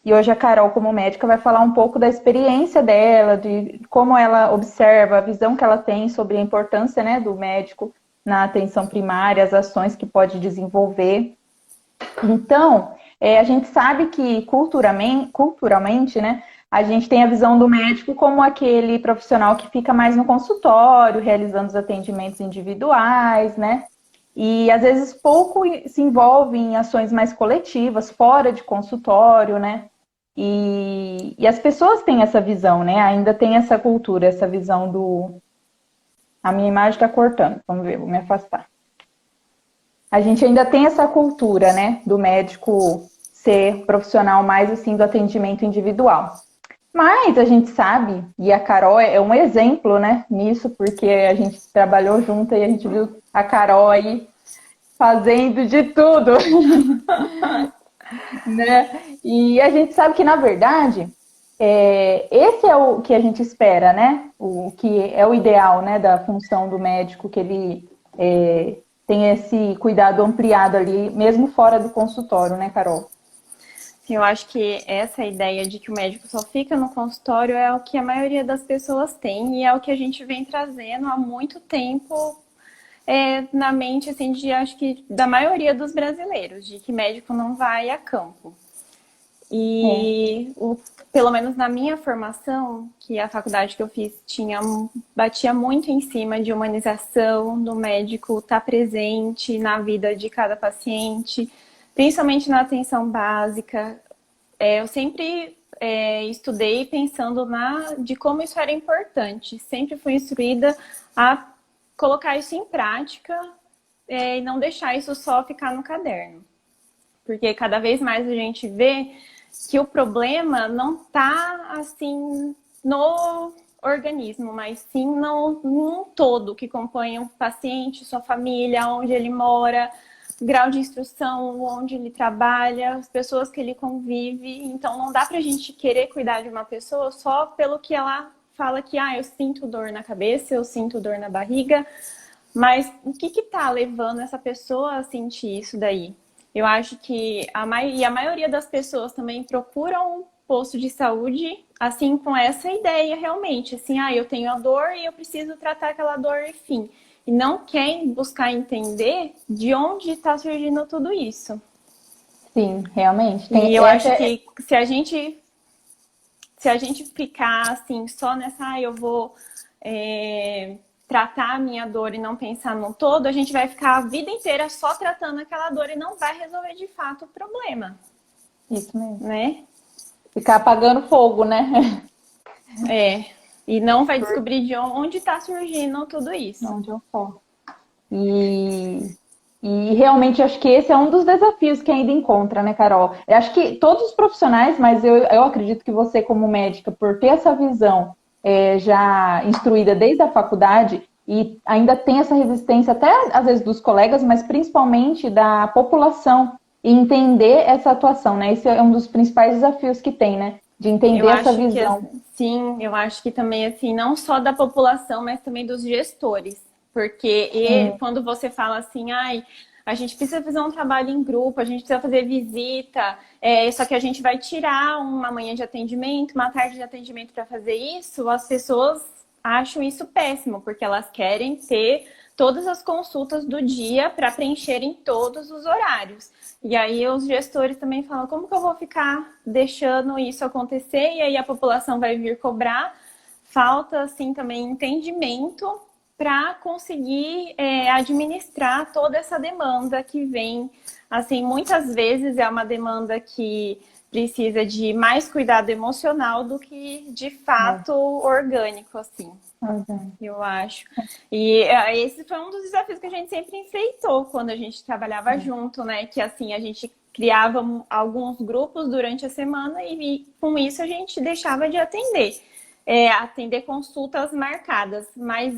E hoje a Carol, como médica, vai falar um pouco da experiência dela, de como ela observa, a visão que ela tem sobre a importância, né, do médico na atenção primária, as ações que pode desenvolver. Então, a gente sabe que culturalmente, né, a gente tem a visão do médico como aquele profissional que fica mais no consultório, realizando os atendimentos individuais, né? E às vezes pouco se envolve em ações mais coletivas, fora de consultório, né? E as pessoas têm essa visão, né? Ainda tem essa cultura, essa visão do. A minha imagem está cortando, vamos ver, vou me afastar. A gente ainda tem essa cultura, né? Do médico ser profissional mais assim do atendimento individual. Mas a gente sabe, e a Carol é um exemplo, né, nisso, porque a gente trabalhou junto e a gente viu a Carol aí fazendo de tudo, né? E a gente sabe que, na verdade, esse é o que a gente espera, né? O que é o ideal, né, da função do médico, que ele tem esse cuidado ampliado ali, mesmo fora do consultório, né, Carol? Eu acho que essa ideia de que o médico só fica no consultório é o que a maioria das pessoas tem e é o que a gente vem trazendo há muito tempo na mente, assim, de acho que da maioria dos brasileiros, de que médico não vai a campo. E pelo menos na minha formação, que a faculdade que eu fiz batia muito em cima de humanização, do médico estar presente na vida de cada paciente, principalmente na atenção básica. Eu sempre estudei pensando de como isso era importante. Sempre fui instruída a colocar isso em prática e não deixar isso só ficar no caderno. Porque cada vez mais a gente vê que o problema não está assim no organismo, mas sim num todo que compõe o paciente, sua família, onde ele mora, grau de instrução, onde ele trabalha, as pessoas que ele convive. Então não dá pra gente querer cuidar de uma pessoa só pelo que ela fala que eu sinto dor na cabeça, eu sinto dor na barriga, mas o que tá levando essa pessoa a sentir isso daí? Eu acho que a maioria das pessoas também procuram um posto de saúde, assim, com essa ideia realmente, assim, eu tenho a dor e eu preciso tratar aquela dor, enfim. E não querem buscar entender de onde está surgindo tudo isso. Sim, realmente. E eu acho que se a gente ficar assim, só nessa, eu vou tratar a minha dor e não pensar no todo, a gente vai ficar a vida inteira só tratando aquela dor e não vai resolver de fato o problema. Isso mesmo. Né? Ficar apagando fogo, né? E não vai descobrir de onde está surgindo tudo isso. Onde eu for. E realmente acho que esse é um dos desafios que ainda encontra, né, Carol? Eu acho que todos os profissionais, mas eu acredito que você, como médica, por ter essa visão já instruída desde a faculdade, e ainda tem essa resistência, até às vezes dos colegas, mas principalmente da população, e entender essa atuação, né? Esse é um dos principais desafios que tem, né? De entender essa visão. Sim, eu acho que também, assim, não só da população, mas também dos gestores. Porque quando você fala assim, a gente precisa fazer um trabalho em grupo, a gente precisa fazer visita, só que a gente vai tirar uma manhã de atendimento, uma tarde de atendimento para fazer isso, as pessoas acham isso péssimo, porque elas querem ter todas as consultas do dia para preencherem todos os horários. E aí os gestores também falam, como que eu vou ficar deixando isso acontecer? E aí a população vai vir cobrar. Falta, assim, também entendimento para conseguir administrar toda essa demanda que vem. Assim, muitas vezes é uma demanda que precisa de mais cuidado emocional do que, de fato, orgânico, assim. Eu acho. E esse foi um dos desafios que a gente sempre enfrentou quando a gente trabalhava junto, né? Que, assim, a gente criava alguns grupos durante a semana e com isso a gente deixava de atender. Atender consultas marcadas, mas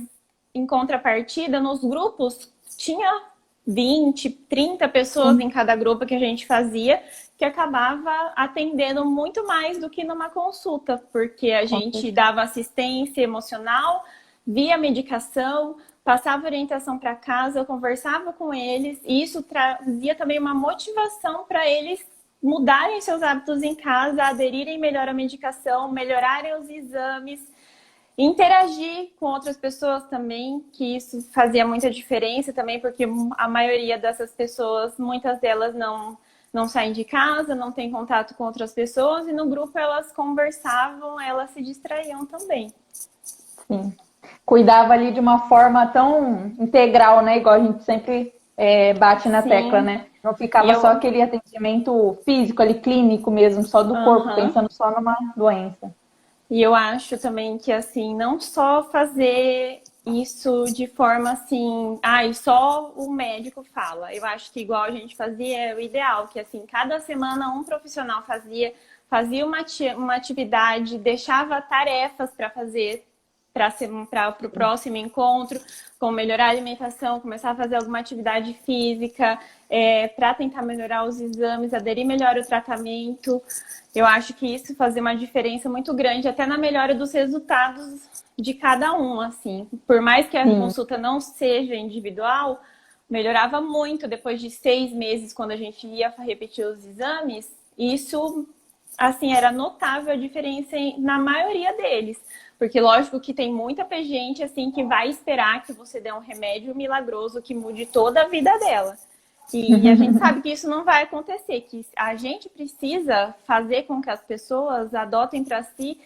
em contrapartida, nos grupos, tinha 20, 30 pessoas em cada grupo que a gente fazia, que acabava atendendo muito mais do que numa consulta, porque a gente dava assistência emocional, via medicação, passava orientação para casa, eu conversava com eles, e isso trazia também uma motivação para eles mudarem seus hábitos em casa, aderirem melhor à medicação, melhorarem os exames, interagir com outras pessoas também, que isso fazia muita diferença também, porque a maioria dessas pessoas, muitas delas não saem de casa, não têm contato com outras pessoas, e no grupo elas conversavam, elas se distraíam também. Sim. Cuidava ali de uma forma tão integral, né? Igual a gente sempre bate na Sim. tecla, né? Não ficava só aquele atendimento físico ali, clínico mesmo, só do corpo, pensando só numa doença. E eu acho também que, assim, não só fazer isso de forma assim, e só o médico fala. Eu acho que igual a gente fazia é o ideal, que assim, cada semana um profissional fazia uma atividade, deixava tarefas para fazer para o próximo encontro, como melhorar a alimentação, começar a fazer alguma atividade física, para tentar melhorar os exames, aderir melhor ao tratamento. Eu acho que isso fazia uma diferença muito grande, até na melhora dos resultados de cada um, assim. Por mais que a consulta não seja individual, melhorava muito depois de 6 meses, quando a gente ia repetir os exames. Isso, assim, era notável a diferença na maioria deles. Porque lógico que tem muita gente assim que vai esperar que você dê um remédio milagroso que mude toda a vida dela. E a gente sabe que isso não vai acontecer, que a gente precisa fazer com que as pessoas adotem para si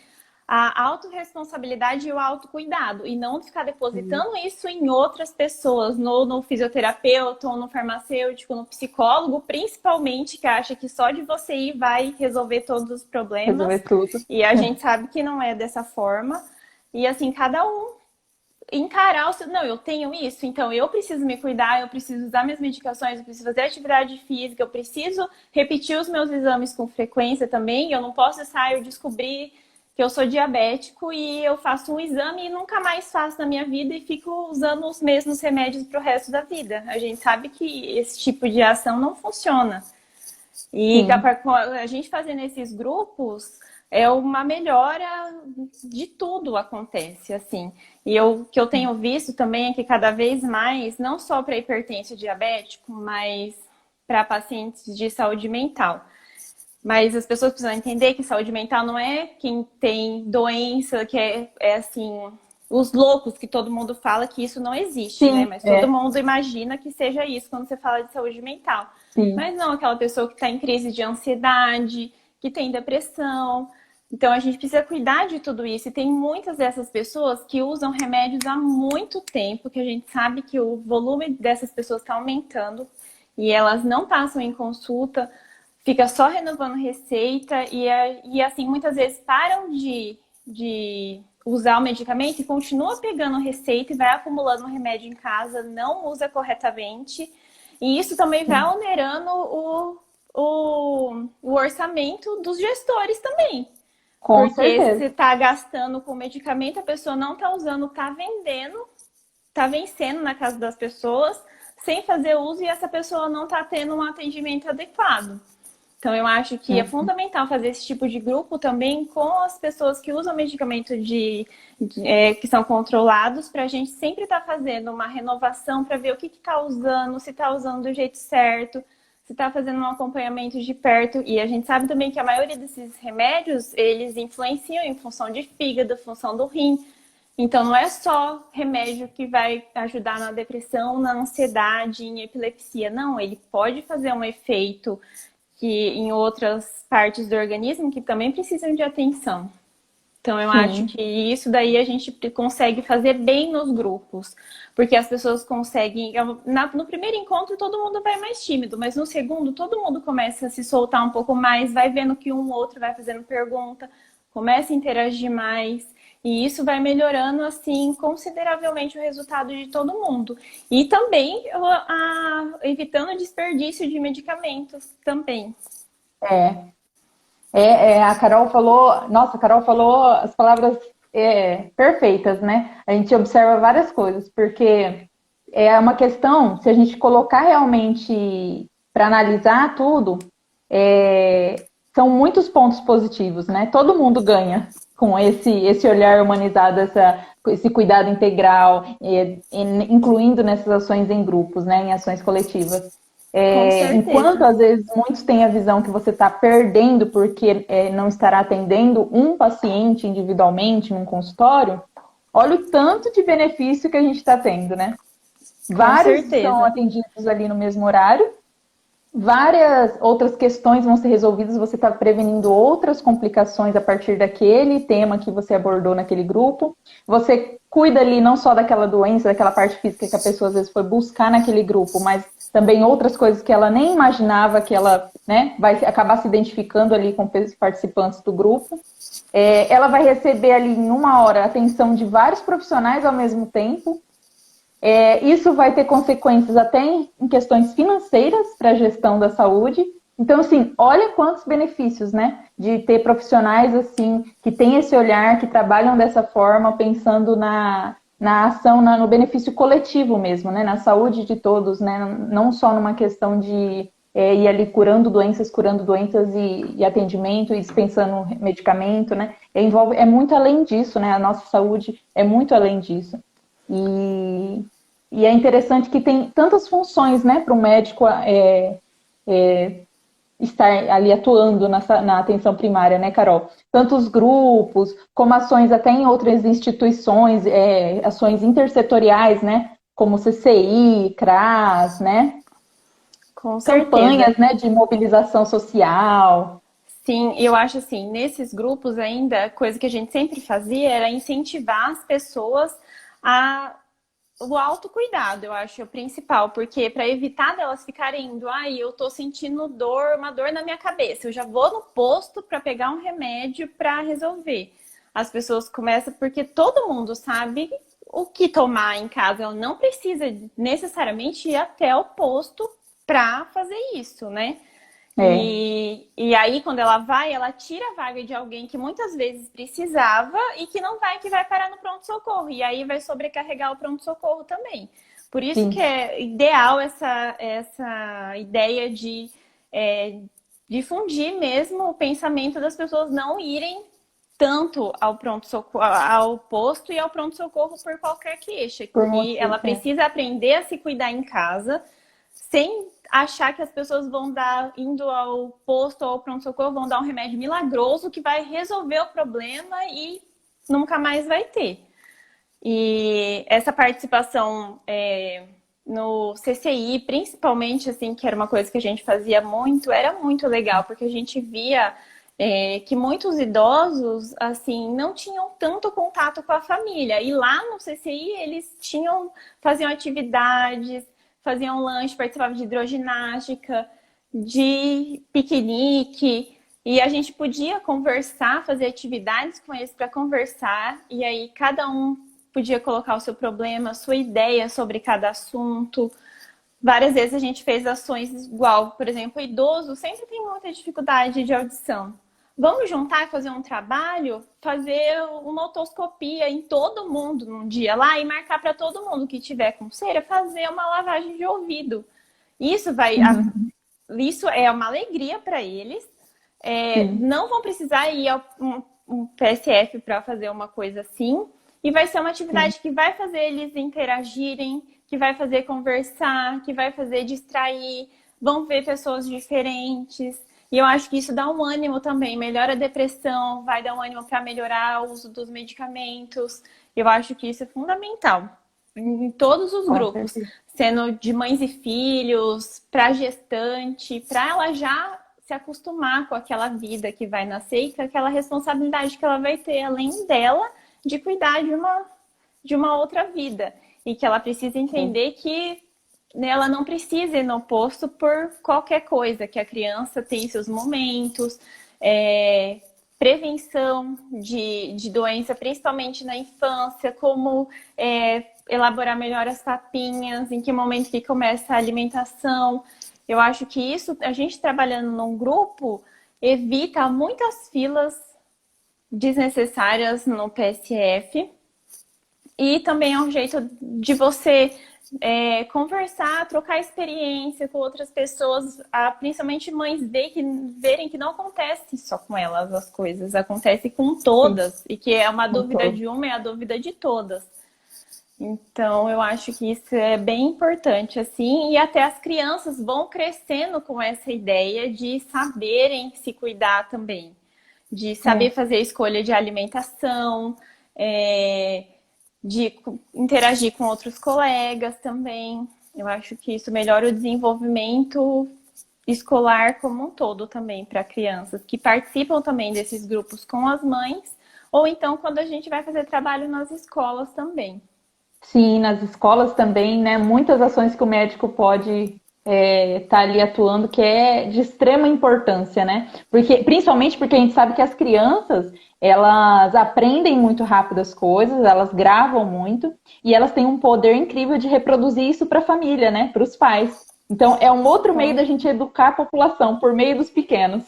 a autorresponsabilidade e o autocuidado, e não ficar depositando isso em outras pessoas, no fisioterapeuta, ou no farmacêutico, no psicólogo, principalmente, que acha que só de você ir vai resolver todos os problemas. Resolver tudo. E a gente sabe que não é dessa forma. E assim, cada um encarar o seu... Não, eu tenho isso, então eu preciso me cuidar, eu preciso usar minhas medicações, eu preciso fazer atividade física, eu preciso repetir os meus exames com frequência também. Eu não posso eu descobrir que eu sou diabético e eu faço um exame e nunca mais faço na minha vida e fico usando os mesmos remédios para o resto da vida. A gente sabe que esse tipo de ação não funciona. E a gente fazendo esses grupos é uma melhora de tudo acontece, assim. E o que eu tenho visto também é que cada vez mais, não só para hipertenso e diabético, mas para pacientes de saúde mental. Mas as pessoas precisam entender que saúde mental não é quem tem doença, que é assim, os loucos, que todo mundo fala que isso não existe, né? Mas todo mundo imagina que seja isso quando você fala de saúde mental. Sim. Mas não, aquela pessoa que está em crise de ansiedade, que tem depressão. Então a gente precisa cuidar de tudo isso. E tem muitas dessas pessoas que usam remédios há muito tempo, que a gente sabe que o volume dessas pessoas está aumentando e elas não passam em consulta, fica só renovando receita e assim, muitas vezes param de usar o medicamento e continua pegando receita e vai acumulando remédio em casa, não usa corretamente. E isso também vai onerando o orçamento dos gestores também. Com Porque certeza. você está gastando com medicamento, a pessoa não está usando, está vendendo, está vencendo na casa das pessoas, sem fazer uso, e essa pessoa não está tendo um atendimento adequado. Então, eu acho que é fundamental fazer esse tipo de grupo também com as pessoas que usam medicamento que são controlados, para a gente sempre estar fazendo uma renovação para ver o que está usando, se está usando do jeito certo, se está fazendo um acompanhamento de perto. E a gente sabe também que a maioria desses remédios, eles influenciam em função de fígado, função do rim. Então, não é só remédio que vai ajudar na depressão, na ansiedade, em epilepsia. Não, ele pode fazer um efeito que em outras partes do organismo que também precisam de atenção. Então, eu acho que isso daí a gente consegue fazer bem nos grupos, porque as pessoas conseguem... No primeiro encontro, todo mundo vai mais tímido, mas no segundo, todo mundo começa a se soltar um pouco mais, vai vendo que um ou outro vai fazendo pergunta, começa a interagir mais, e isso vai melhorando, assim, consideravelmente o resultado de todo mundo. E também evitando desperdício de medicamentos também. A Carol falou, nossa, a Carol falou as palavras perfeitas, né? A gente observa várias coisas, porque é uma questão, se a gente colocar realmente para analisar tudo, são muitos pontos positivos, né? Todo mundo ganha com esse olhar humanizado, esse cuidado integral, incluindo nessas ações em grupos, né? Em ações coletivas. Com Enquanto certeza. às vezes muitos têm a visão que você está perdendo porque não estará atendendo um paciente individualmente num consultório, olha o tanto de benefício que a gente está tendo, né? Com Vários são certeza. atendidos ali no mesmo horário, várias outras questões vão ser resolvidas, você está prevenindo outras complicações a partir daquele tema que você abordou naquele grupo. Você cuida ali não só daquela doença, daquela parte física que a pessoa às vezes foi buscar naquele grupo, mas também outras coisas que ela nem imaginava que ela, né, vai acabar se identificando ali com os participantes do grupo. Ela vai receber ali em uma hora a atenção de vários profissionais ao mesmo tempo. Isso vai ter consequências até em questões financeiras para a gestão da saúde. Então, assim, olha quantos benefícios, né? De ter profissionais, assim, que têm esse olhar, que trabalham dessa forma, pensando na ação, no benefício coletivo mesmo, né? Na saúde de todos, né? Não só numa questão de ir ali curando doenças e atendimento e dispensando medicamento, né? É muito além disso, né? A nossa saúde é muito além disso. E, e é interessante que tem tantas funções, né, para o médico estar ali atuando na atenção primária, né, Carol? Tantos grupos, como ações até em outras instituições, ações intersetoriais, né, como CCI, CRAS, né, Com certeza. campanhas, né, de mobilização social. Sim, eu acho assim, nesses grupos ainda, coisa que a gente sempre fazia era incentivar as pessoas a o autocuidado, eu acho, é o principal, porque para evitar delas ficarem indo, eu tô sentindo dor, uma dor na minha cabeça, eu já vou no posto para pegar um remédio para resolver. As pessoas começam porque todo mundo sabe o que tomar em casa, ela não precisa necessariamente ir até o posto para fazer isso, né? É, E aí, quando ela vai, ela tira a vaga de alguém que muitas vezes precisava e que não vai, que vai parar no pronto-socorro. E aí vai sobrecarregar o pronto-socorro também. Por isso que sim, é ideal essa ideia de difundir mesmo o pensamento das pessoas não irem tanto ao pronto-socorro, ao posto e ao pronto-socorro por qualquer queixa, por que ela motivo. precisa aprender a se cuidar em casa sem achar que as pessoas vão dar, indo ao posto ou ao pronto-socorro, vão dar um remédio milagroso que vai resolver o problema e nunca mais vai ter. E essa participação no CCI, principalmente, assim, que era uma coisa que a gente fazia muito, era muito legal, porque a gente via que muitos idosos, assim, não tinham tanto contato com a família. E lá no CCI, eles faziam atividades, faziam lanche, participavam de hidroginástica, de piquenique, e a gente podia conversar, fazer atividades com eles para conversar, e aí cada um podia colocar o seu problema, a sua ideia sobre cada assunto. Várias vezes a gente fez ações igual, por exemplo, o idoso sempre tem muita dificuldade de audição. Vamos juntar e fazer um trabalho, fazer uma otoscopia em todo mundo num dia lá e marcar para todo mundo que tiver com cera fazer uma lavagem de ouvido. Isso vai, Uhum. isso é uma alegria para eles. Sim, Não vão precisar ir ao um PSF para fazer uma coisa assim. E vai ser uma sim. atividade que vai fazer eles interagirem, que vai fazer conversar, que vai fazer distrair, vão ver pessoas diferentes. E eu acho que isso dá um ânimo também, melhora a depressão, vai dar um ânimo para melhorar o uso dos medicamentos. Eu acho que isso é fundamental em todos os Com grupos, certeza. sendo de mães e filhos, para gestante, para ela já se acostumar com aquela vida que vai nascer e com aquela responsabilidade que ela vai ter, além dela, de cuidar de uma outra vida. E que ela precisa Sim. entender que ela não precisa ir no posto por qualquer coisa, que a criança tem seus momentos, prevenção de doença, principalmente na infância, como elaborar melhor as papinhas, em que momento que começa a alimentação. Eu acho que isso, a gente trabalhando num grupo, evita muitas filas desnecessárias no PSF e também é um jeito de você conversar, trocar experiência com outras pessoas, principalmente mães verem que não acontece só com elas as coisas, acontece com Sim, todas, e que é uma com dúvida todo. de uma, é a dúvida de todas. Então, eu acho que isso é bem importante, assim, e até as crianças vão crescendo com essa ideia de saberem se cuidar também, de saber É. fazer escolha de alimentação, é, de interagir com outros colegas também. Eu acho que isso melhora o desenvolvimento escolar como um todo também para crianças que participam também desses grupos com as mães, ou então quando a gente vai fazer trabalho nas escolas também. Sim, nas escolas também, né? Muitas ações que o médico pode estar ali atuando, que é de extrema importância, né? Porque, principalmente porque a gente sabe que as crianças, elas aprendem muito rápido as coisas, elas gravam muito, e elas têm um poder incrível de reproduzir isso para a família, né? Para os pais. Então, é um outro meio da gente educar a população, por meio dos pequenos.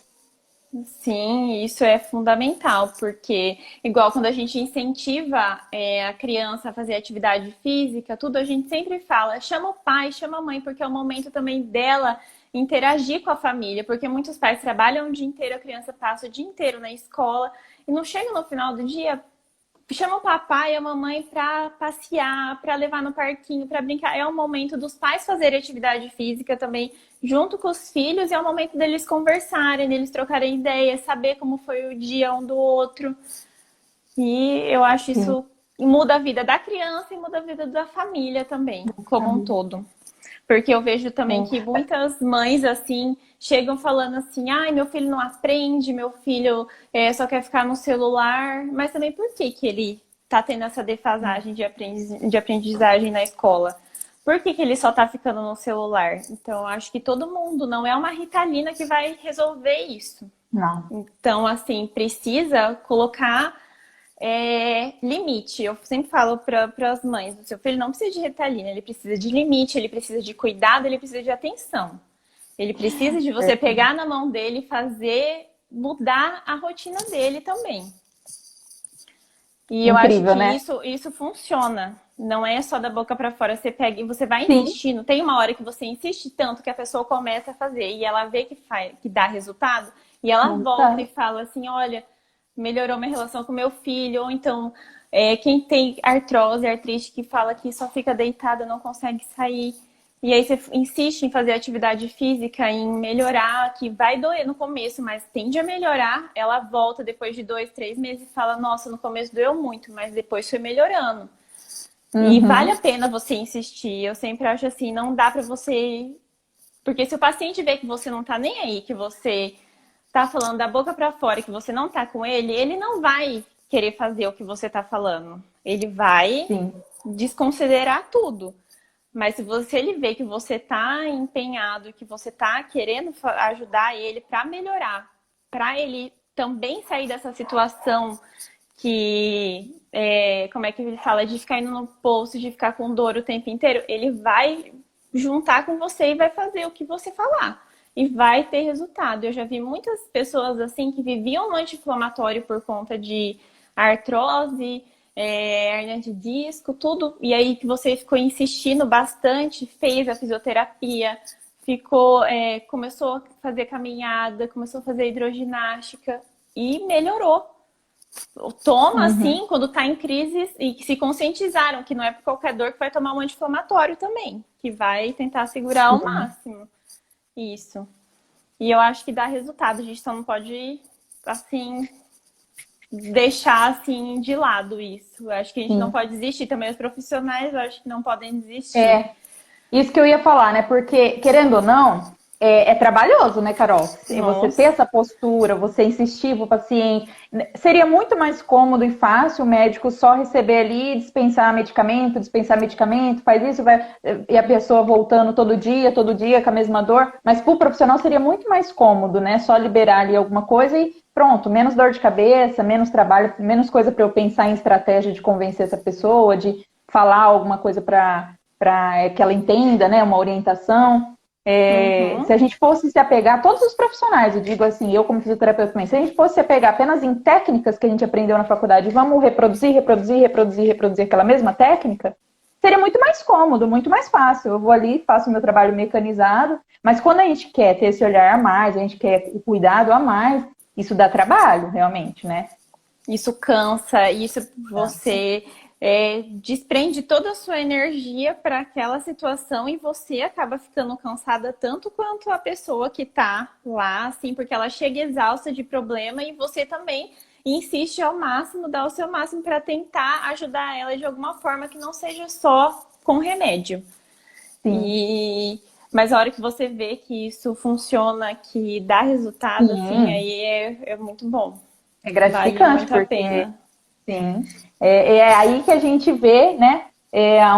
Sim, isso é fundamental, porque igual quando a gente incentiva a criança a fazer atividade física, tudo a gente sempre fala, chama o pai, chama a mãe, porque é o momento também dela interagir com a família, porque muitos pais trabalham o dia inteiro, a criança passa o dia inteiro na escola e não chega no final do dia, chama o papai e a mamãe para passear, para levar no parquinho, para brincar. É o momento dos pais fazerem atividade física também junto com os filhos e é o momento deles conversarem, deles trocarem ideias, saber como foi o dia um do outro. E eu acho Sim. isso muda a vida da criança e muda a vida da família também, como um todo. Porque eu vejo também que muitas mães, assim, chegam falando assim, ai, meu filho não aprende, meu filho só quer ficar no celular. Mas também por que que ele tá tendo essa defasagem de aprendizagem na escola? Por que que ele só tá ficando no celular? Então, eu acho que todo mundo, não é uma Ritalina que vai resolver isso. Não. Então, assim, precisa colocar limite. Eu sempre falo para as mães, o seu filho não precisa de Ritalina, ele precisa de limite, ele precisa de cuidado, ele precisa de atenção. Ele precisa de você pegar na mão dele e fazer mudar a rotina dele também. E eu acho Incrível, que né? isso funciona. Não é só da boca para fora. Você pega e você vai Sim. insistindo. Tem uma hora que você insiste tanto que a pessoa começa a fazer e ela vê que dá resultado e ela volta Tá. e fala assim, olha, melhorou minha relação com meu filho, ou então quem tem artrose, artrite, que fala que só fica deitada, não consegue sair. E aí você insiste em fazer atividade física, em melhorar, que vai doer no começo, mas tende a melhorar. Ela volta depois de 2, 3 meses e fala, nossa, no começo doeu muito, mas depois foi melhorando. E vale a Uhum. pena você insistir. Eu sempre acho assim, não dá pra você... Porque se o paciente vê que você não tá nem aí, que você tá falando da boca pra fora, que você não tá com ele não vai querer fazer o que você tá falando. Ele vai Sim. desconsiderar tudo. Mas se ele vê que você tá empenhado, que você tá querendo ajudar ele pra melhorar, pra ele também sair dessa situação que, como é que ele fala, de ficar indo no poço, de ficar com dor o tempo inteiro, ele vai juntar com você e vai fazer o que você falar. E vai ter resultado. Eu já vi muitas pessoas assim que viviam no anti-inflamatório por conta de artrose, hernia de disco, tudo. E aí que você ficou insistindo bastante, fez a fisioterapia, começou a fazer caminhada, começou a fazer hidroginástica e melhorou. Toma, Uhum. assim, quando tá em crise e que se conscientizaram que não é por qualquer dor que vai tomar um anti-inflamatório também, que vai tentar segurar ao Sim. máximo. Isso. E eu acho que dá resultado, a gente só não pode, assim, deixar, assim, de lado isso. Eu acho que a gente não Sim. pode desistir. Também os profissionais, eu acho que não podem desistir. É, isso que eu ia falar, né? Porque, querendo ou não, é trabalhoso, né, Carol? Se você ter Nossa. essa postura, você insistir pro paciente. Seria muito mais cômodo e fácil o médico só receber ali, dispensar medicamento, faz isso, vai, e a pessoa voltando todo dia com a mesma dor. Mas para o profissional seria muito mais cômodo, né? Só liberar ali alguma coisa e pronto, menos dor de cabeça, menos trabalho, menos coisa para eu pensar em estratégia de convencer essa pessoa, de falar alguma coisa para que ela entenda, né, uma orientação. Se Uhum. a gente fosse se apegar, todos os profissionais, eu digo assim, eu como fisioterapeuta também, se a gente fosse se apegar apenas em técnicas que a gente aprendeu na faculdade, vamos reproduzir aquela mesma técnica, seria muito mais cômodo, muito mais fácil. Eu vou ali, faço o meu trabalho mecanizado, mas quando a gente quer ter esse olhar a mais, a gente quer o cuidado a mais, isso dá trabalho, realmente, né? Isso cansa, isso Nossa. você desprende toda a sua energia para aquela situação e você acaba ficando cansada tanto quanto a pessoa que tá lá, assim, porque ela chega exausta de problema e você também insiste ao máximo, dá o seu máximo para tentar ajudar ela de alguma forma que não seja só com remédio. Sim. Mas a hora que você vê que isso funciona, que dá resultado, assim, Sim. aí é muito bom. É Vale gratificante, muito a porque pena. sim. É aí que a gente vê, né,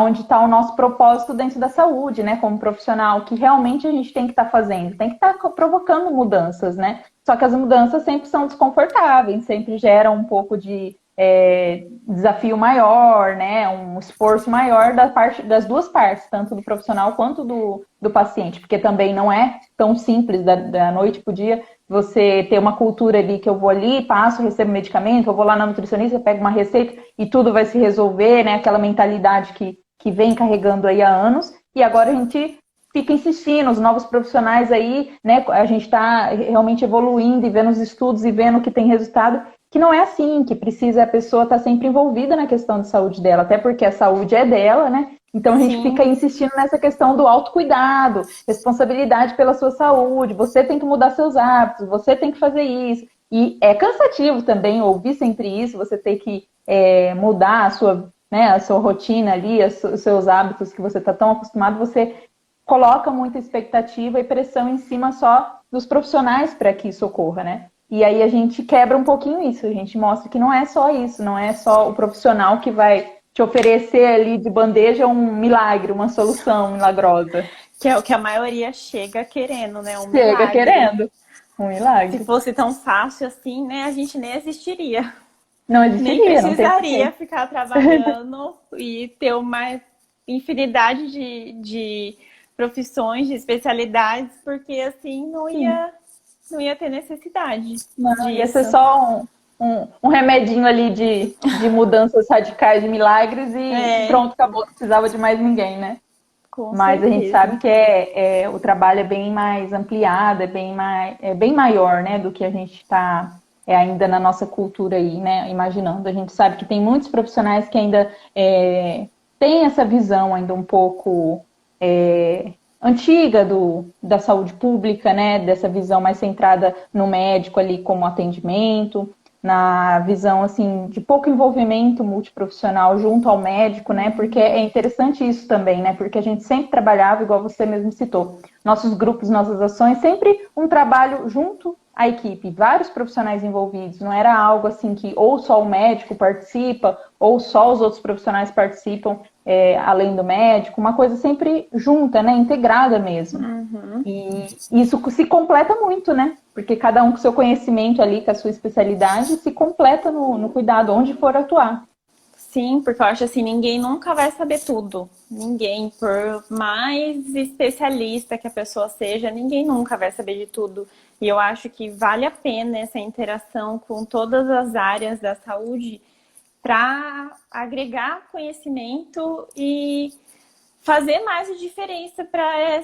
onde está o nosso propósito dentro da saúde, né, como profissional, que realmente a gente tem que estar fazendo, tem que estar provocando mudanças, né? Só que as mudanças sempre são desconfortáveis, sempre geram um pouco de desafio maior, né, um esforço maior das duas partes, tanto do profissional quanto do paciente, porque também não é tão simples da noite para o dia você ter uma cultura ali que eu vou ali, passo, recebo medicamento, eu vou lá na nutricionista, pego uma receita e tudo vai se resolver, né? Aquela mentalidade que vem carregando aí há anos. E agora a gente fica insistindo, os novos profissionais aí, né? A gente está realmente evoluindo e vendo os estudos e vendo que tem resultado, que não é assim, que precisa a pessoa estar sempre envolvida na questão de saúde dela, até porque a saúde é dela, né? Então a gente fica Sim. insistindo nessa questão do autocuidado, responsabilidade pela sua saúde, você tem que mudar seus hábitos, você tem que fazer isso. E é cansativo também ouvir sempre isso, você tem que mudar a sua rotina ali, os seus hábitos que você está tão acostumado, você coloca muita expectativa e pressão em cima só dos profissionais para que isso ocorra, né? E aí a gente quebra um pouquinho isso, a gente mostra que não é só isso, não é só o profissional que vai te oferecer ali de bandeja um milagre, uma solução milagrosa. Que é o que a maioria chega querendo, né? Um Chega milagre. querendo um Se milagre. fosse tão fácil assim, né? A gente nem existiria. Não Nem existiria, não tem precisaria porquê. ficar trabalhando e ter uma infinidade de profissões, de especialidades, porque assim Sim. não ia ter necessidade Não, ia ser disso. só um remedinho ali de mudanças radicais, de milagres e É, pronto, acabou. Não precisava de mais ninguém, né? com Mas a gente sabe certeza. que o trabalho é bem mais ampliado, é bem maior, né, do que a gente está ainda na nossa cultura aí, né, imaginando. A gente sabe que tem muitos profissionais que ainda têm essa visão ainda um pouco antiga da saúde pública, né, dessa visão mais centrada no médico ali como atendimento, na visão assim de pouco envolvimento multiprofissional junto ao médico, né? Porque é interessante isso também, né? Porque a gente sempre trabalhava, igual você mesmo citou, nossos grupos, nossas ações, sempre um trabalho junto à equipe, vários profissionais envolvidos. Não era algo assim que ou só o médico participa ou só os outros profissionais participam, além do médico. Uma coisa sempre junta, né? Integrada mesmo. Uhum. E isso se completa muito, né? Porque cada um com seu conhecimento ali, com a sua especialidade, se completa no cuidado, onde for atuar. Sim, porque eu acho assim, ninguém nunca vai saber tudo. Ninguém, por mais especialista que a pessoa seja, ninguém nunca vai saber de tudo. E eu acho que vale a pena essa interação com todas as áreas da saúde para agregar conhecimento e fazer mais a diferença para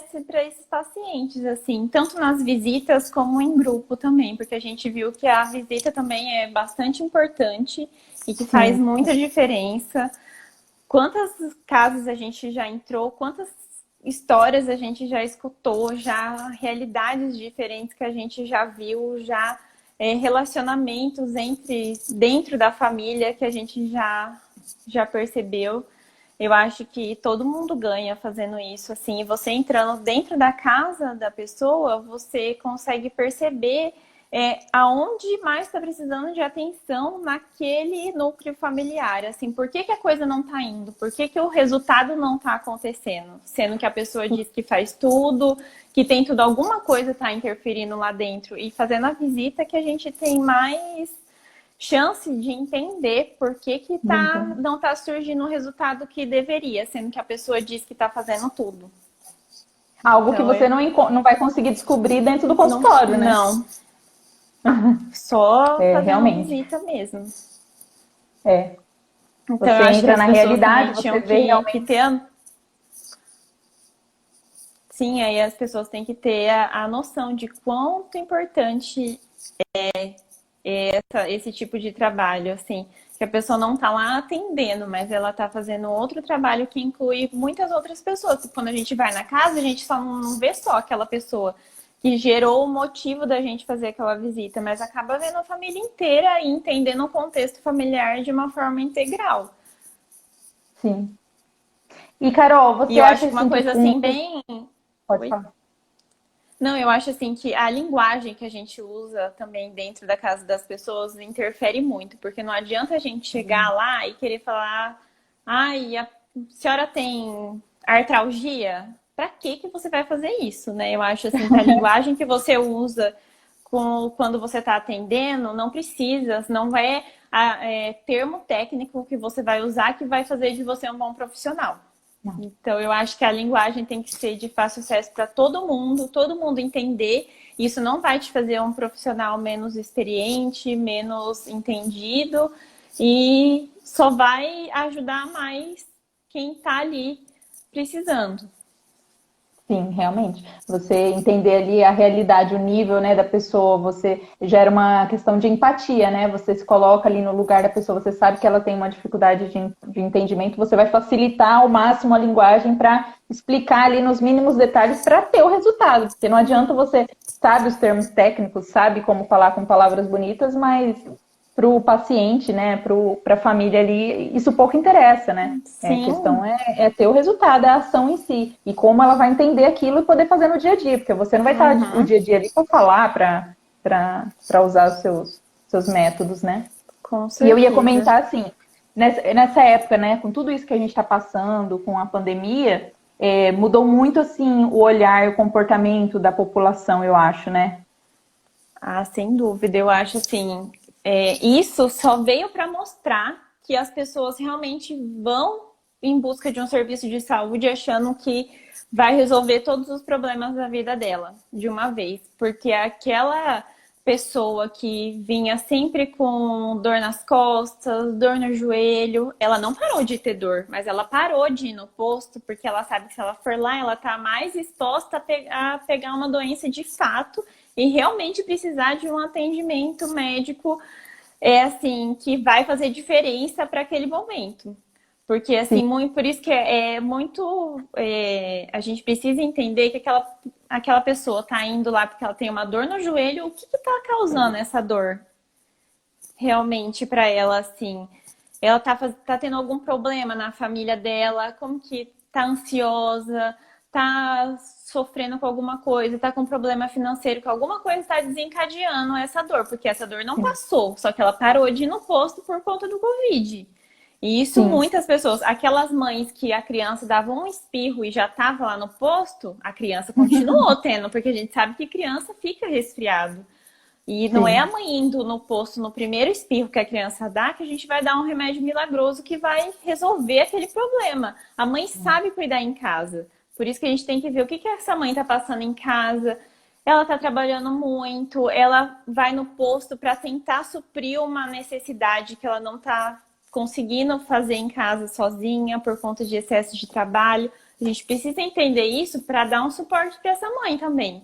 esses pacientes, assim, tanto nas visitas como em grupo também, porque a gente viu que a visita também é bastante importante e que faz Sim, muita diferença. Quantos casos a gente já entrou, quantas histórias a gente já escutou, já realidades diferentes que a gente já viu, já relacionamentos dentro da família que a gente já percebeu. Eu acho que todo mundo ganha fazendo isso, assim, e você entrando dentro da casa da pessoa, você consegue perceber aonde mais está precisando de atenção naquele núcleo familiar, assim, por que a coisa não está indo? Por que o resultado não está acontecendo? Sendo que a pessoa diz que faz tudo, que tem tudo, alguma coisa está interferindo lá dentro. E fazendo a visita que a gente tem mais chance de entender por que não está surgindo o resultado que deveria, sendo que a pessoa diz que está fazendo tudo. algo que Então, você não vai conseguir descobrir dentro do não, consultório, né? não, só fazendo Realmente. visita mesmo. É. Então, eu Você acho que entra as na pessoas também realidade, você tinham vê que realmente. ter. Sim, aí as pessoas têm que ter a noção de quanto importante esse tipo de trabalho, assim, que a pessoa não está lá atendendo, mas ela está fazendo outro trabalho que inclui muitas outras pessoas. Quando a gente vai na casa, a gente só não vê só aquela pessoa que gerou o motivo da gente fazer aquela visita, mas acaba vendo a família inteira e entendendo o contexto familiar de uma forma integral. Sim. E, Carol, E você eu acha acho que uma assim que coisa com... assim bem. Pode Oi? falar. Não, eu acho assim que a linguagem que a gente usa também dentro da casa das pessoas interfere muito, porque não adianta a gente chegar lá e querer falar, ai, a senhora tem artralgia? Pra que que você vai fazer isso, né? Eu acho assim que a linguagem que você usa quando você está atendendo não precisa, não é termo técnico que você vai usar que vai fazer de você um bom profissional. Não. Então, eu acho que a linguagem tem que ser de fácil acesso para todo mundo entender. Isso não vai te fazer um profissional menos experiente, menos entendido, e só vai ajudar mais quem está ali precisando. Sim, realmente. Você entender ali a realidade, o nível, né, da pessoa, você gera uma questão de empatia, né? Você se coloca ali no lugar da pessoa, você sabe que ela tem uma dificuldade de entendimento, você vai facilitar ao máximo a linguagem para explicar ali nos mínimos detalhes para ter o resultado. Porque não adianta você sabe os termos técnicos, sabe como falar com palavras bonitas, mas para o paciente, né, para a família ali, isso pouco interessa, né? A questão Sim. é ter o resultado, a ação em si, e como ela vai entender aquilo e poder fazer no dia a dia, porque você não vai estar o Uhum. dia a dia ali para falar, para usar os seus métodos, né? Com E eu ia certeza. comentar assim, nessa época, né, com tudo isso que a gente está passando, com a pandemia, mudou muito assim o olhar, o comportamento da população, eu acho, né? Ah, sem dúvida. Eu acho assim, isso só veio para mostrar que as pessoas realmente vão em busca de um serviço de saúde achando que vai resolver todos os problemas da vida dela de uma vez. Porque aquela pessoa que vinha sempre com dor nas costas, dor no joelho, ela não parou de ter dor, mas ela parou de ir no posto porque ela sabe que se ela for lá, ela está mais exposta a pegar uma doença de fato e realmente precisar de um atendimento médico assim que vai fazer diferença para aquele momento. Porque Sim. assim, muito, por isso que é muito. A gente precisa entender que aquela pessoa está indo lá porque ela tem uma dor no joelho, o que está causando essa dor realmente para ela, assim? Ela tá tendo algum problema na família dela, como que tá ansiosa, tá sofrendo com alguma coisa, tá com problema financeiro, que alguma coisa está desencadeando essa dor, porque essa dor não Sim. passou, só que ela parou de ir no posto por conta do Covid. E isso Sim. muitas pessoas, aquelas mães que a criança dava um espirro e já estava lá no posto, a criança continuou tendo, porque a gente sabe que criança fica resfriado. E não é a Sim. mãe indo no posto no primeiro espirro que a criança dá que a gente vai dar um remédio milagroso que vai resolver aquele problema. A mãe sabe cuidar em casa. Por isso que a gente tem que ver o que essa mãe está passando em casa. Ela está trabalhando muito, ela vai no posto para tentar suprir uma necessidade que ela não está conseguindo fazer em casa sozinha por conta de excesso de trabalho. A gente precisa entender isso para dar um suporte para essa mãe também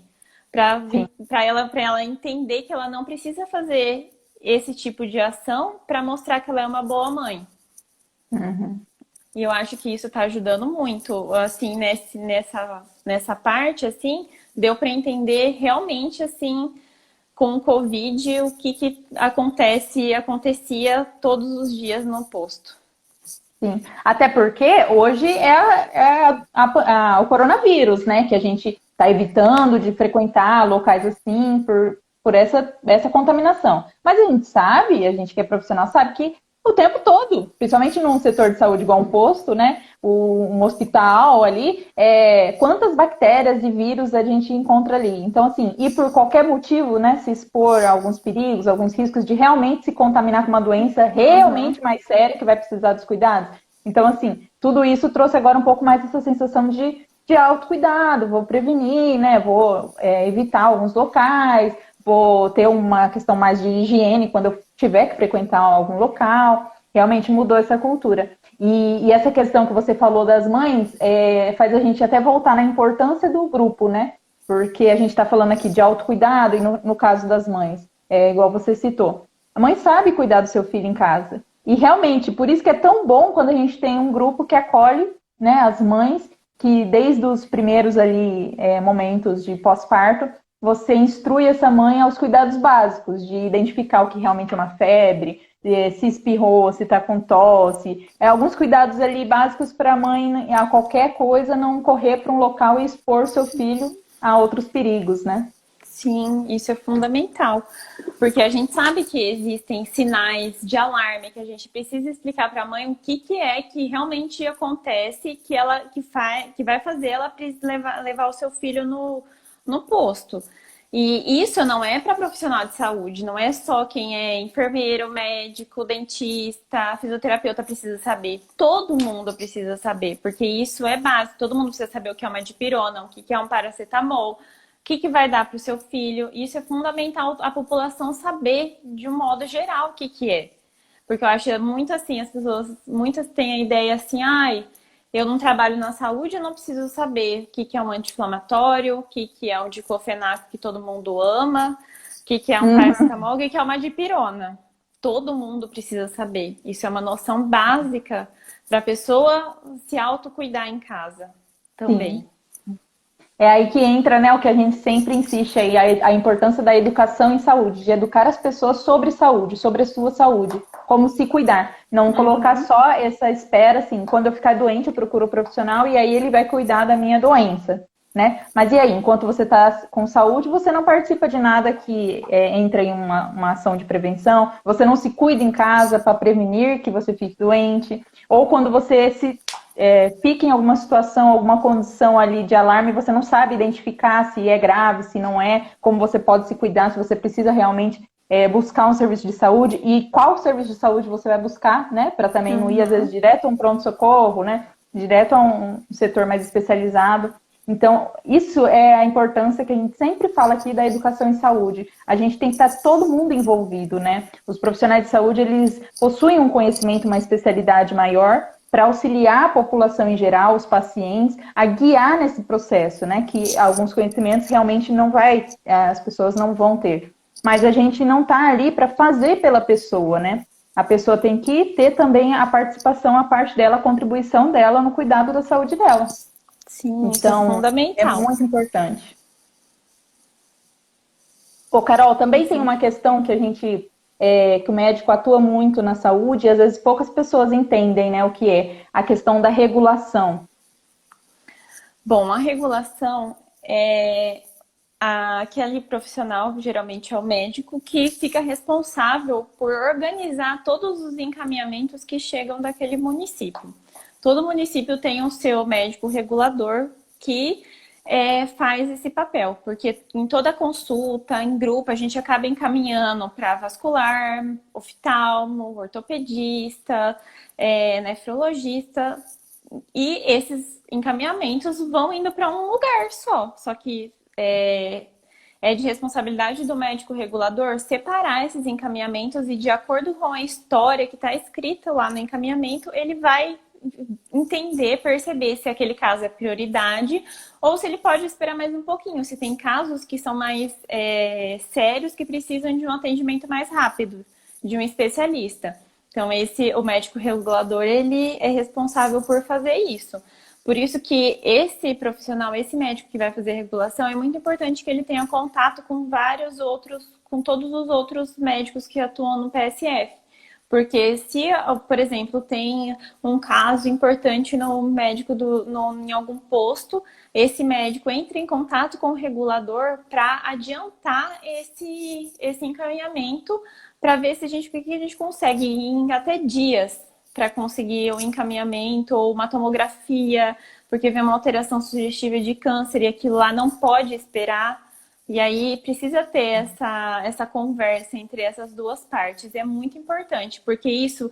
Sim. para ela entender que ela não precisa fazer esse tipo de ação para mostrar que ela é uma boa mãe. Uhum. E eu acho que isso está ajudando muito, assim, nessa parte, assim, deu para entender realmente, assim, com o Covid, o que acontecia todos os dias no posto. Sim, até porque hoje o coronavírus, né? Que a gente está evitando de frequentar locais assim por essa contaminação. Mas a gente sabe, a gente que é profissional sabe que o tempo todo, principalmente num setor de saúde igual um posto, né? Um hospital ali, quantas bactérias e vírus a gente encontra ali. Então, assim, e por qualquer motivo, né? Se expor a alguns perigos, alguns riscos de realmente se contaminar com uma doença Uhum. realmente mais séria que vai precisar dos cuidados. Então, assim, tudo isso trouxe agora um pouco mais essa sensação de autocuidado, vou prevenir, né? Vou evitar alguns locais, vou ter uma questão mais de higiene quando eu tiver que frequentar algum local. Realmente mudou essa cultura. E essa questão que você falou das mães faz a gente até voltar na importância do grupo, né? Porque a gente está falando aqui de autocuidado e no caso das mães, igual você citou. A mãe sabe cuidar do seu filho em casa. E realmente, por isso que é tão bom quando a gente tem um grupo que acolhe, né, as mães, que desde os primeiros ali momentos de pós-parto, você instrui essa mãe aos cuidados básicos, de identificar o que realmente é uma febre, se espirrou, se está com tosse. Alguns cuidados ali básicos para a mãe, a qualquer coisa, não correr para um local e expor seu filho a outros perigos, né? Sim, isso é fundamental, porque a gente sabe que existem sinais de alarme que a gente precisa explicar para a mãe o que é que realmente acontece, que vai fazer ela levar o seu filho no posto. E isso não é para profissional de saúde, não é só quem é enfermeiro, médico, dentista, fisioterapeuta precisa saber. Todo mundo precisa saber, porque isso é básico. Todo mundo precisa saber o que é uma dipirona, o que é um paracetamol, o que vai dar para o seu filho. Isso é fundamental a população saber, de um modo geral, o que é. Porque eu acho muito assim, as pessoas, muitas têm a ideia assim, ai, eu não trabalho na saúde, eu não preciso saber o que é um anti-inflamatório, o que é um diclofenaco que todo mundo ama, o que é um paracetamol, o que é uma dipirona. Todo mundo precisa saber. Isso é uma noção básica para a pessoa se autocuidar em casa também. Sim. É aí que entra, né, o que a gente sempre insiste aí, a importância da educação em saúde, de educar as pessoas sobre saúde, sobre a sua saúde, como se cuidar. Não colocar só essa espera, assim, quando eu ficar doente eu procuro o profissional e aí ele vai cuidar da minha doença, né? Mas e aí, enquanto você está com saúde, você não participa de nada que entra em uma ação de prevenção, você não se cuida em casa para prevenir que você fique doente, ou quando você fica em alguma situação, alguma condição ali de alarme, você não sabe identificar se é grave, se não é, como você pode se cuidar, se você precisa realmente buscar um serviço de saúde e qual serviço de saúde você vai buscar, né? Para também não ir, às vezes, direto a um pronto-socorro, né? Direto a um setor mais especializado. Então, isso é a importância que a gente sempre fala aqui da educação em saúde. A gente tem que estar todo mundo envolvido, né? Os profissionais de saúde, eles possuem um conhecimento, uma especialidade maior, para auxiliar a população em geral, os pacientes, a guiar nesse processo, né? Que alguns conhecimentos realmente as pessoas não vão ter. Mas a gente não está ali para fazer pela pessoa, né? A pessoa tem que ter também a participação, a parte dela, a contribuição dela no cuidado da saúde dela. Sim, isso Então, é fundamental. é muito importante. Pô, Carol, também tem uma questão que que o médico atua muito na saúde e às vezes poucas pessoas entendem, né, o que é a questão da regulação. Bom, a regulação é aquele profissional, geralmente é o médico, que fica responsável por organizar todos os encaminhamentos que chegam daquele município. Todo município tem o seu médico regulador que faz esse papel, porque em toda consulta, em grupo, a gente acaba encaminhando para vascular, oftalmo, ortopedista, nefrologista, e esses encaminhamentos vão indo para um lugar só que é de responsabilidade do médico regulador separar esses encaminhamentos e, de acordo com a história que está escrita lá no encaminhamento, ele vai entender, perceber se aquele caso é prioridade ou se ele pode esperar mais um pouquinho, se tem casos que são mais sérios, que precisam de um atendimento mais rápido, de um especialista. Então, o médico regulador, ele é responsável por fazer isso. Por isso que esse profissional, esse médico que vai fazer a regulação, é muito importante que ele tenha contato com com todos os outros médicos que atuam no PSF. Porque se, por exemplo, tem um caso importante no médico em algum posto, esse médico entra em contato com o regulador para adiantar esse encaminhamento, para ver se o que a gente consegue em até dias para conseguir o encaminhamento ou uma tomografia, porque vem uma alteração sugestiva de câncer e aquilo lá não pode esperar. E aí precisa ter essa conversa entre essas duas partes. É muito importante, porque isso,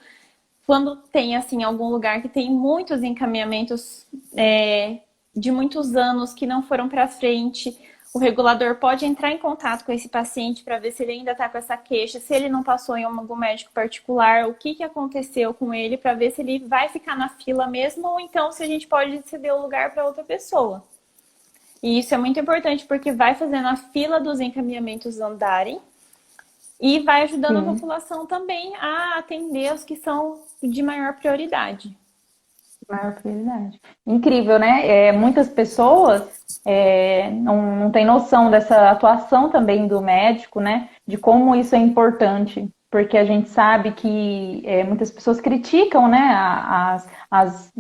quando tem assim algum lugar que tem muitos encaminhamentos de muitos anos que não foram para frente, o regulador pode entrar em contato com esse paciente para ver se ele ainda está com essa queixa, se ele não passou em algum médico particular, o que aconteceu com ele, para ver se ele vai ficar na fila mesmo, ou então se a gente pode ceder o lugar para outra pessoa. E isso é muito importante porque vai fazendo a fila dos encaminhamentos andarem E vai ajudando a sim. população também a atender os que são de maior prioridade. Maior prioridade. Incrível, né? Muitas pessoas não têm noção dessa atuação também do médico, né? De como isso é importante. Porque a gente sabe que muitas pessoas criticam, né, as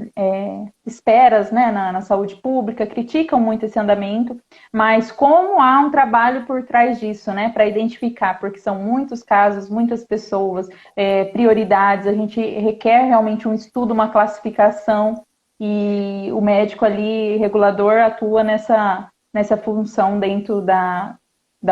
esperas, né, na saúde pública, criticam muito esse andamento, mas como há um trabalho por trás disso, né, para identificar, porque são muitos casos, muitas pessoas, prioridades, a gente requer realmente um estudo, uma classificação, e o médico ali, regulador, atua nessa função dentro da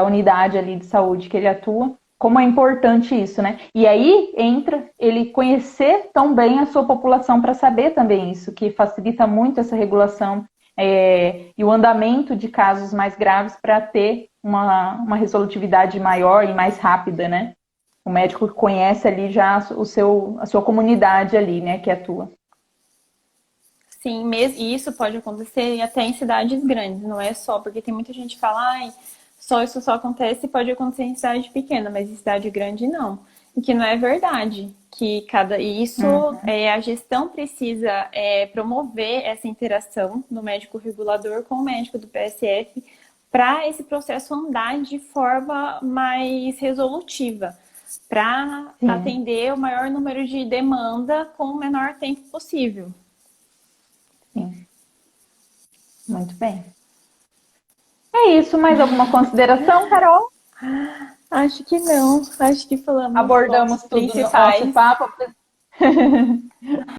unidade ali de saúde que ele atua. Como é importante isso, né? E aí entra ele conhecer tão bem a sua população para saber também isso, que facilita muito essa regulação e o andamento de casos mais graves para ter uma resolutividade maior e mais rápida, né? O médico conhece ali já a sua comunidade ali, né, que atua. Sim, e isso pode acontecer até em cidades grandes, não é só, porque tem muita gente que fala, ai, só isso só acontece e pode acontecer em cidade pequena, mas em cidade grande não. E que não é verdade, que isso a gestão precisa promover essa interação do médico regulador com o médico do PSF para esse processo andar de forma mais resolutiva, para Sim, atender o maior número de demanda com o menor tempo possível. sim. Muito bem. É isso. Mais alguma consideração, Carol? Acho que não. Acho que falamos os Abordamos pontos tudo no nosso principais. papo.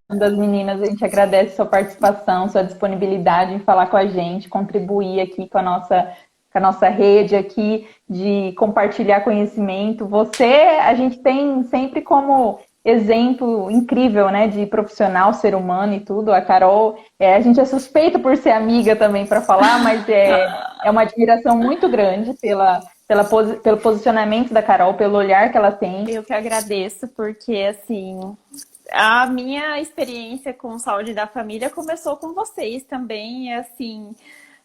Das meninas, a gente agradece sua participação, sua disponibilidade em falar com a gente, contribuir aqui com a nossa rede aqui de compartilhar conhecimento. Você, a gente tem sempre como exemplo incrível, né, de profissional, ser humano e tudo. A Carol, a gente é suspeita por ser amiga também para falar, mas é uma admiração muito grande pelo posicionamento da Carol, pelo olhar que ela tem. Eu que agradeço, porque assim, a minha experiência com saúde da família começou com vocês também, e assim,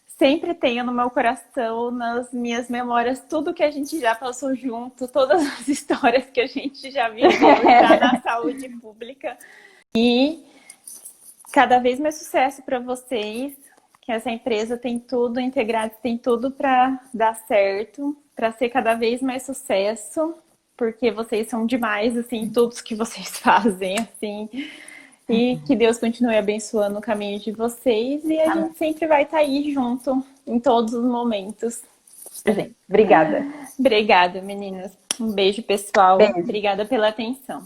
sempre tenho no meu coração, nas minhas memórias, tudo que a gente já passou junto, todas as histórias que a gente já viveu já na saúde pública. E cada vez mais sucesso para vocês, que essa empresa tem tudo, integrado tem tudo para dar certo, para ser cada vez mais sucesso, porque vocês são demais, assim, tudo que vocês fazem, assim. E que Deus continue abençoando o caminho de vocês e a gente sempre vai estar aí junto em todos os momentos. Gente, obrigada. Obrigada, meninas. Um beijo, pessoal. Beijo. Obrigada pela atenção.